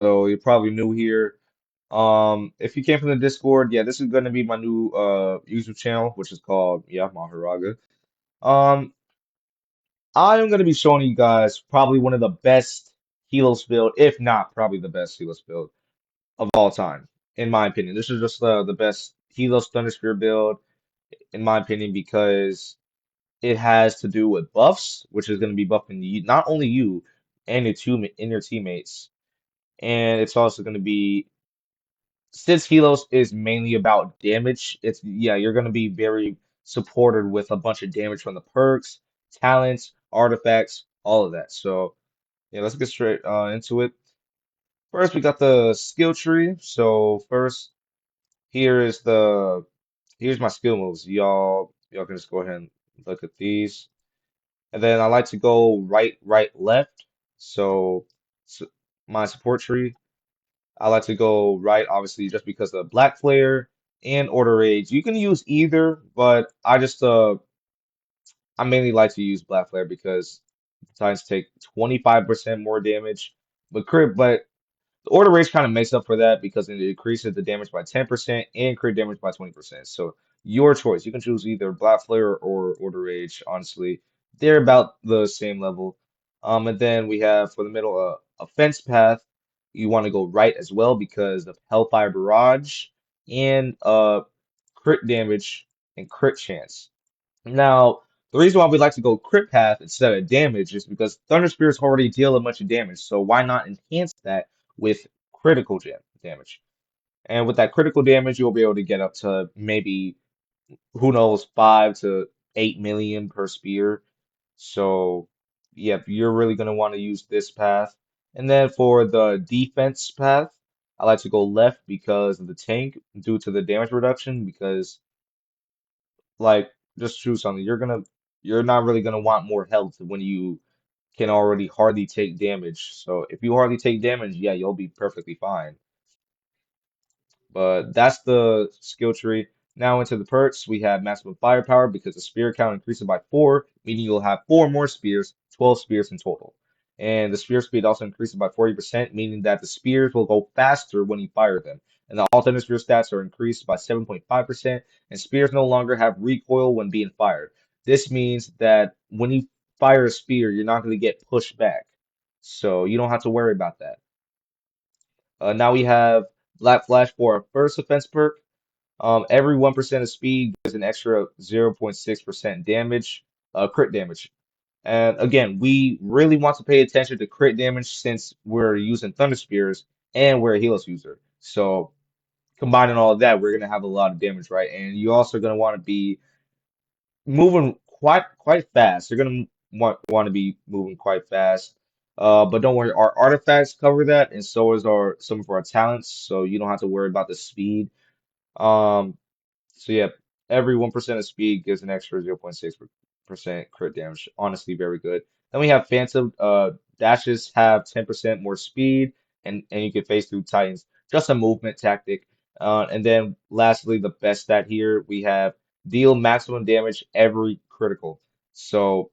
So you're probably new here. If you came from the Discord, yeah, this is gonna be my new YouTube channel, which is called Maharaga. Um, I am gonna be showing you guys probably one of the best HELOS build, if not probably the best HELOS build of all time, in my opinion. This is just the best HELOS Thunder Spear build, in my opinion, because it has to do with buffs, which is gonna be buffing you, not only you and your teammates, and it's also gonna be since Helos is mainly about damage, it's yeah, you're gonna be very supported with a bunch of damage from the perks, talents, artifacts, all of that. So yeah, let's get straight into it. First, we got the skill tree. So first, here is the here's my skill moves. Y'all can just go ahead and look at these. And then I like to go right, right, left. So, so my support tree. I like to go right, obviously, just because of Black Flare and Order Rage. You can use either, but I mainly like to use Black Flare because Titans take 25% more damage. But the Order Rage kind of makes up for that because it increases the damage by 10% and crit damage by 20%. So your choice. You can choose either Black Flare or Order Rage, honestly. They're about the same level. And then we have for the middle a fence path. You want to go right as well because of Hellfire Barrage and crit damage and crit chance. Now, the reason why we like to go crit path instead of damage is because Thunder Spears already deal a bunch of damage, so why not enhance that with damage? And with that critical damage, you'll be able to get up to maybe, who knows, 5 to 8 million per spear. So, yep, you're really going to want to use this path. And then for the defense path, I like to go left because of the tank due to the damage reduction, because like, just choose something. You're not really gonna want more health when you can already hardly take damage. So if you hardly take damage, yeah, you'll be perfectly fine. But that's the skill tree. Now into the perks, we have maximum firepower because the spear count increases by 4, meaning you'll have 4 more spears, 12 spears in total. And the spear speed also increases by 40%, meaning that the spears will go faster when you fire them. And the alternate spear stats are increased by 7.5%, and spears no longer have recoil when being fired. This means that when you fire a spear, you're not going to get pushed back. So you don't have to worry about that. Now we have Black Flash for our first offense perk. Every 1% of speed gives an extra 0.6% damage, crit damage. And again, we really want to pay attention to crit damage since we're using Thunder Spears and we're a Helos user. So combining all of that, we're gonna have a lot of damage, right? And you also gonna want to be moving quite fast. You're gonna want to be moving quite fast. But don't worry, our artifacts cover that, and so is our some of our talents, so you don't have to worry about the speed. Um, so yeah, every 1% of speed gives an extra 0.6% crit damage. Honestly, very good. Then we have Phantom. Dashes have 10% more speed, and you can face through Titans. Just a movement tactic. And then lastly, the best stat here, we have deal maximum damage every critical. So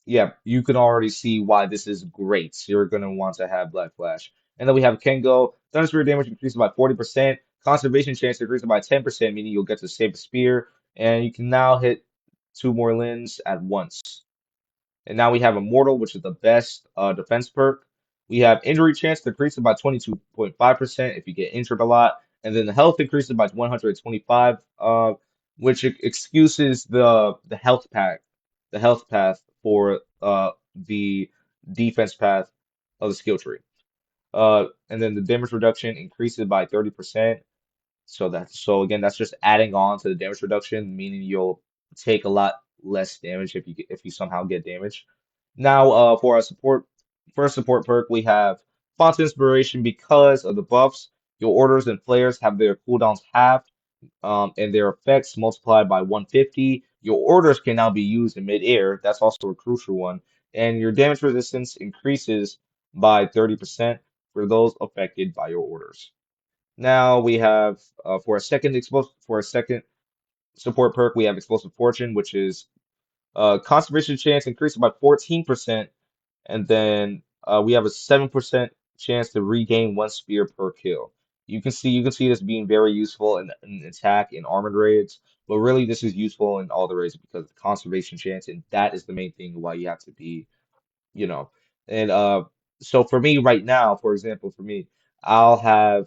yeah, you can already see why this is great. You're gonna want to have Black Flash. And then we have Kengo. Thunder Spear damage increases by 40%. Conservation chance increases by 10%, meaning you'll get to save a spear. And you can now hit 2 more limbs at once. And now we have Immortal, which is the best defense perk. We have injury chance decreases by 22.5% if you get injured a lot. And then the health increases by 125, which excuses the health path for the defense path of the skill tree. And then the damage reduction increases by 30%. So again, that's just adding on to the damage reduction, meaning you'll take a lot less damage if you somehow get damage. Now, for our first support perk, we have Font Inspiration because of the buffs. Your orders and flares have their cooldowns halved, and their effects multiplied by 150. Your orders can now be used in midair. That's also a crucial one. And your damage resistance increases by 30% for those affected by your orders. Now we have for a second support perk, we have Explosive Fortune, which is conservation chance increased by 14%, and then we have a 7% chance to regain one spear per kill. You can see this being very useful in attack and armored raids, but really this is useful in all the raids because of the conservation chance, and that is the main thing why you have to be, you know. And so for me right now, for example, for me, I'll have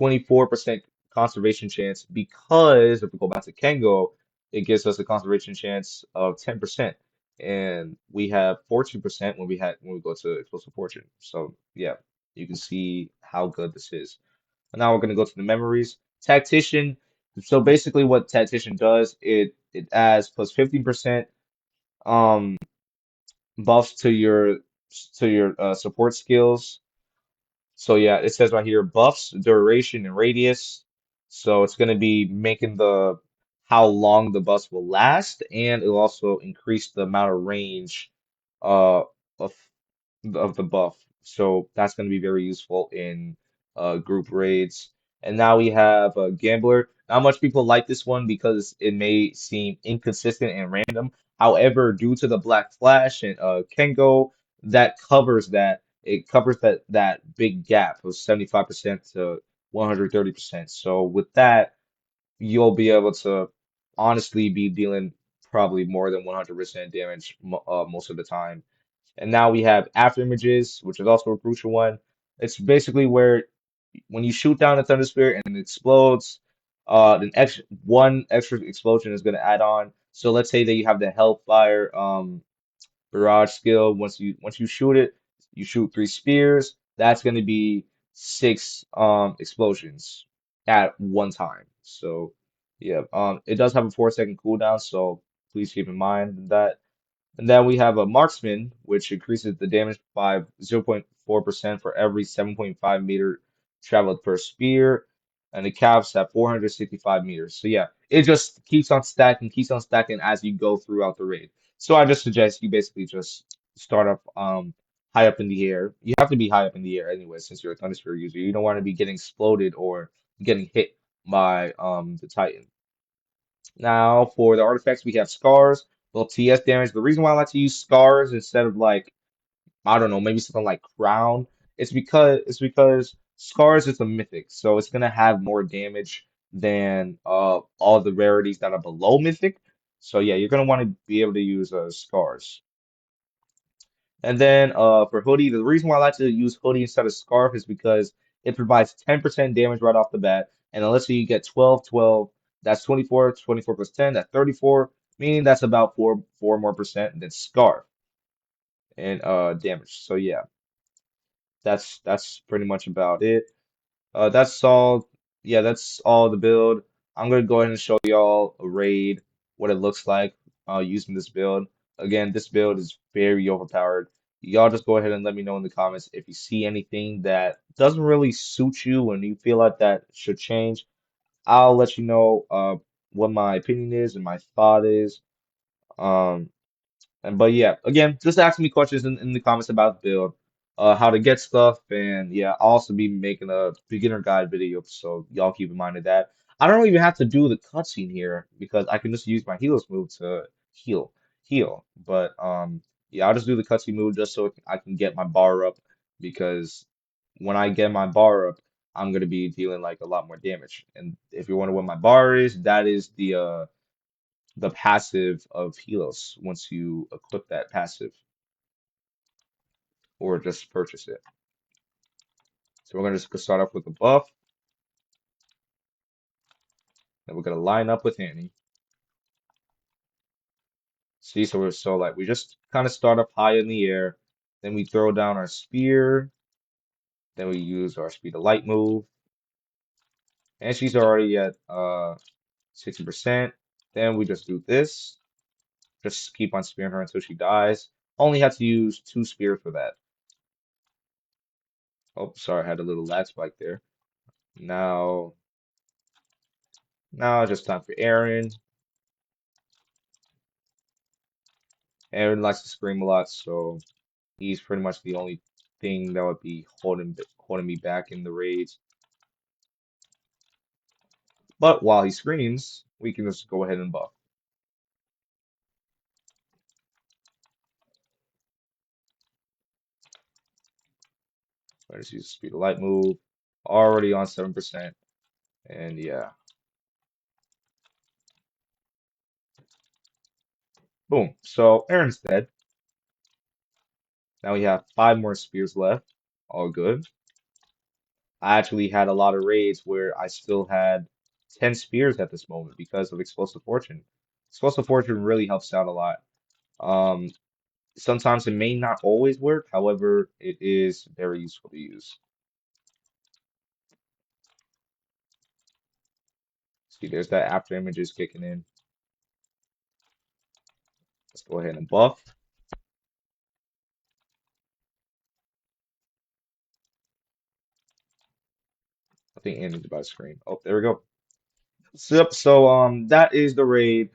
24% conservation chance because if we go back to Kengo, it gives us a conservation chance of 10%. And we have 14% when we go to Explosive Fortune. So yeah, you can see how good this is. And now we're gonna go to the memories. Tactician. So basically what Tactician does, it adds plus 15% um buffs to your support skills. So yeah, it says right here buffs, duration, and radius. So it's going to be making the how long the buffs will last, and it'll also increase the amount of range uh of of the buff. So that's going to be very useful in group raids. And now we have Gambler. Not much people like this one because it may seem inconsistent and random. However, due to the Black Flash and Kengo, that covers that. It covers that big gap of 75% to 130%. So with that, you'll be able to honestly be dealing probably more than 100% damage most of the time. And now we have after images, which is also a crucial one. It's basically where when you shoot down a thunder spirit and it explodes, an extra one extra explosion is going to add on. So let's say that you have the Hellfire barrage skill. Once you shoot it, you shoot 3 spears. That's going to be 6 explosions at one time. So yeah, it does have a 4-second cooldown, so please keep in mind that. And then we have a marksman, which increases the damage by 0.4% for every 7.5 meter traveled per spear, and it caps at 465 meters. So yeah, it just keeps on stacking as you go throughout the raid. So I just suggest you basically just start up high up in the air. You have to be high up in the air anyway, since you're a Thunder Spear user. You don't want to be getting exploded or getting hit by the Titan. Now, for the artifacts, we have scars, little TS damage. The reason why I like to use scars instead of like, I don't know, maybe something like crown, it's because scars is a mythic, so it's gonna have more damage than all the rarities that are below mythic. So yeah, you're gonna want to be able to use scars. And then for hoodie, the reason why I like to use hoodie instead of scarf is because it provides 10% damage right off the bat. And let's say you get 12, 12, that's 24, 24 plus 10, that's 34, meaning that's about four more percent than scarf and damage. So yeah, that's pretty much about it. That's all. Yeah, that's all the build. I'm gonna go ahead and show y'all a raid, what it looks like using this build. Again, this build is very overpowered. Y'all just go ahead and let me know in the comments if you see anything that doesn't really suit you and you feel like that should change. I'll let you know what my opinion is and my thought is. Um, and but yeah, again, just ask me questions in the comments about the build, how to get stuff, and yeah, I'll also be making a beginner guide video, so y'all keep in mind of that. I don't even have to do the cutscene here because I can just use my heals move to heal, heal. But yeah, I'll just do the cutscene move just so I can get my bar up because when I get my bar up, I'm gonna be dealing like a lot more damage. And if you wonder what my bar is, that is the passive of HELOS once you equip that passive or just purchase it. So we're going to just start off with the buff, and we're going to line up with Annie. See, so like we just kind of start up high in the air, then we throw down our spear, then we use our speed of light move, and she's already at 60%. Then we just do this, just keep on spearing her until she dies. Only have to use 2 spears for that. Oh, sorry, I had a little lag spike there. Now, now it's just time for Aaron. Aaron likes to scream a lot, so he's pretty much the only thing that would be holding me back in the raids. But while he screams, we can just go ahead and buff. Let's use speed of light move. Already on 7%. And yeah, boom. So Aaron's dead. Now we have 5 more spears left. All good. I actually had a lot of raids where I still had 10 spears at this moment because of Explosive Fortune. Explosive Fortune really helps out a lot. Um, Sometimes it may not always work, however, it is very useful to use. See, there's that after images kicking in. Let's go ahead and buff. I think image by screen. Oh, there we go. Yep, so that is the raid.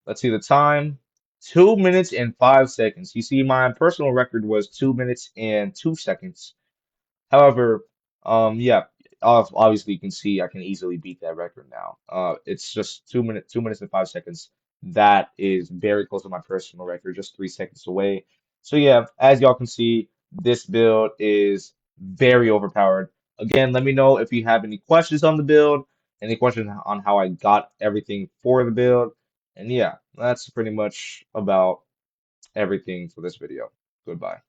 Let's see the time. 2 minutes and 5 seconds. You see, my personal record was 2 minutes and 2 seconds. However, yeah, obviously you can see I can easily beat that record now. It's just 2 minutes and 5 seconds. That is very close to my personal record, just 3 seconds away. So yeah, as y'all can see, this build is very overpowered. Again, let me know if you have any questions on the build, any questions on how I got everything for the build. And yeah, that's pretty much about everything for this video. Goodbye.